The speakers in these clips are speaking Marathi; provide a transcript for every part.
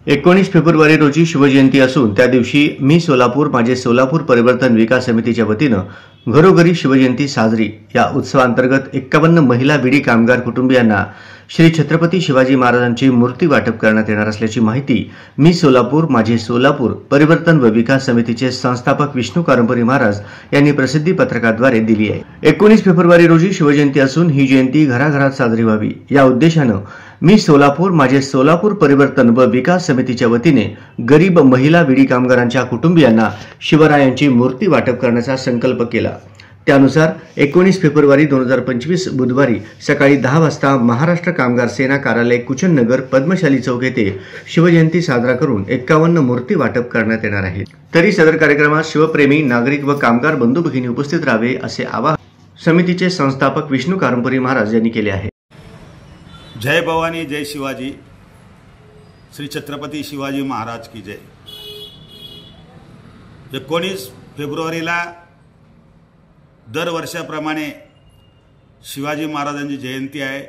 19 फेब्रुवारी रोजी शिवजयंती असून त्या दिवशी मी सोलापूर माझे सोलापूर परिवर्तन विकास समितीच्या वतीनं घरोघरी शिवजयंती साजरी या उत्सवांतर्गत 51 महिला विडी कामगार कुटुंबियांना श्री छत्रपती शिवाजी महाराजांची मूर्ती वाटप करण्यात येणार असल्याची माहिती मी सोलापूर माझे सोलापूर परिवर्तन व विकास समितीचे संस्थापक विष्णू कारंपुरी महाराज यांनी प्रसिद्धी पत्रकाद्वारे दिली आहे। 19 फेब्रुवारी रोजी शिवजयंती असून ही जयंती घराघरात साजरी व्हावी या उद्देशानं मी सोलापूर माझे सोलापूर परिवर्तन व विकास समितीच्या वतीने गरीब महिला विडी कामगारांच्या कुटुंबियांना शिवरायांची मूर्ती वाटप करण्याचा संकल्प केला। त्यानुसार 19 फेब्रुवारी 2025 बुधवारी सकाळी 10 वाजता महाराष्ट्र कामगार सेना कार्यालय कुचननगर पद्मशाली चौक येथे शिवजयंती साजरा करून 51 मूर्ती वाटप करण्यात येणार आहे। तरी सदर कार्यक्रमात शिवप्रेमी नागरिक व कामगार बंधू भगिनी उपस्थित राहावे असे आवाहन समितीचे संस्थापक विष्णू कारंपुरी महाराज यांनी केले आहे। जय भवानी जय शिवाजी। श्री छत्रपती शिवाजी महाराज की जय। 19 फेब्रुवारीला दरवर्षाप्रमाणे शिवाजी महाराजांची जयंती आहे।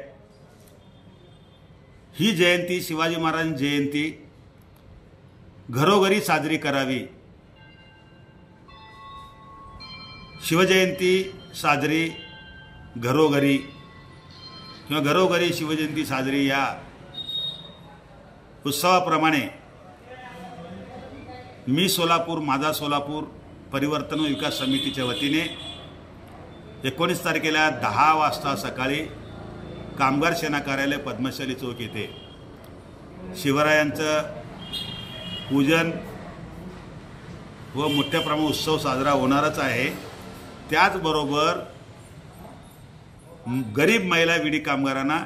ही जयंती शिवाजी महाराजांची जयंती घरोघरी साजरी करावी। शिवजयंती साजरी घरोघरी किंवा घरोघरी शिवजयंती साजरी या उत्सवाप्रमाणे मी सोलापूर माझा सोलापूर परिवर्तन विकास समितीच्या वतीने 19 तारखेला 10 वाजता सकाळी कामगार सेना कार्यालय पद्मशाली चौक येथे शिवरायांचं पूजन व मोठ्या प्रमाणात उत्सव साजरा होणारच आहे। त्याचबरोबर गरीब महिला विडी कामगारांना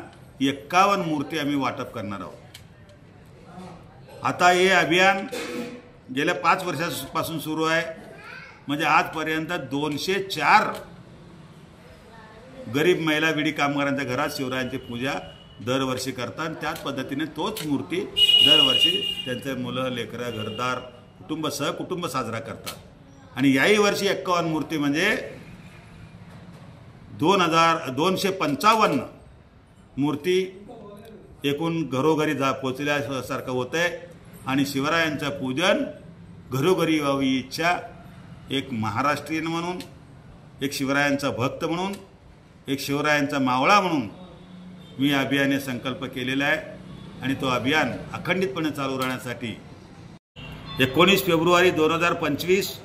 51 मूर्ती आम्ही वाटप करणार आहोत। आता हे अभियान गेल्या 5 वर्षांपासून सुरू आहे, म्हणजे आजपर्यंत 204 गरीब महिला विडी कामगारांच्या घरात शिवरायांची पूजा दरवर्षी करतात। त्याच पद्धतीने तोच मूर्ती दरवर्षी त्यांचे मुलं लेकरं घरदार कुटुंब साजरा करतात। आणि याही वर्षी 51 मूर्ती म्हणजे 255 मूर्ती एकूण घरोघरी पोचल्यासारखं होतंय। आणि शिवरायांचं पूजन घरोघरी व्हावी इच्छा एक महाराष्ट्रीयन म्हणून, एक शिवरायांचा भक्त म्हणून, एक शिवरायांचा मावळा म्हणून मी अभियाने संकल्प केलेला आहे। आणि तो अभियान अखंडितपणे चालू राहण्यासाठी 19 फेब्रुवारी 2025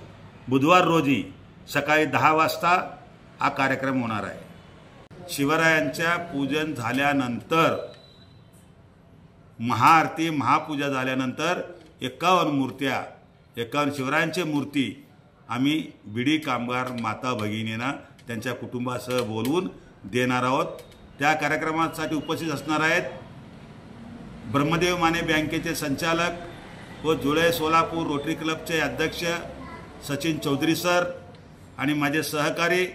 बुधवार रोजी सकाळी 10 वाजता हा कार्यक्रम होणार आहे। शिवरायांच्या पूजन झाल्यानंतर महाआरती महापूजा झाल्यानंतर 51 मूर्त्या 51 शिवरायांची मूर्ती आम्ही बिडी कामगार माता भगिनींना त्यांच्या कुटुंबासह बोलवून देणार आहोत। त्या कार्यक्रमासाठी उपस्थित असणार आहेत ब्रह्मदेव माने बँकेचे संचालक व जुळे सोलापूर रोटरी क्लबचे अध्यक्ष सचिन चौधरी सर आणि माझे सहकारी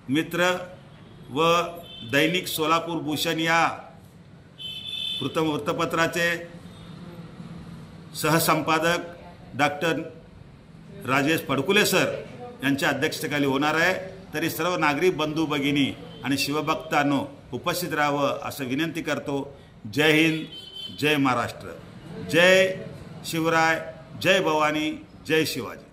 मित्र व दैनिक सोलापूर भूषण या वृत्तपत्राचे सहसंपादक डॉक्टर राजेश फडकुले सर यांच्या अध्यक्षतेखाली होणार आहे। तरी सर्व नागरिक बंधू भगिनी आणि शिवभक्तांनो उपस्थित राहावं असं विनंती करतो। जय हिंद जय महाराष्ट्र जय शिवराय जय भवानी जय शिवाजी।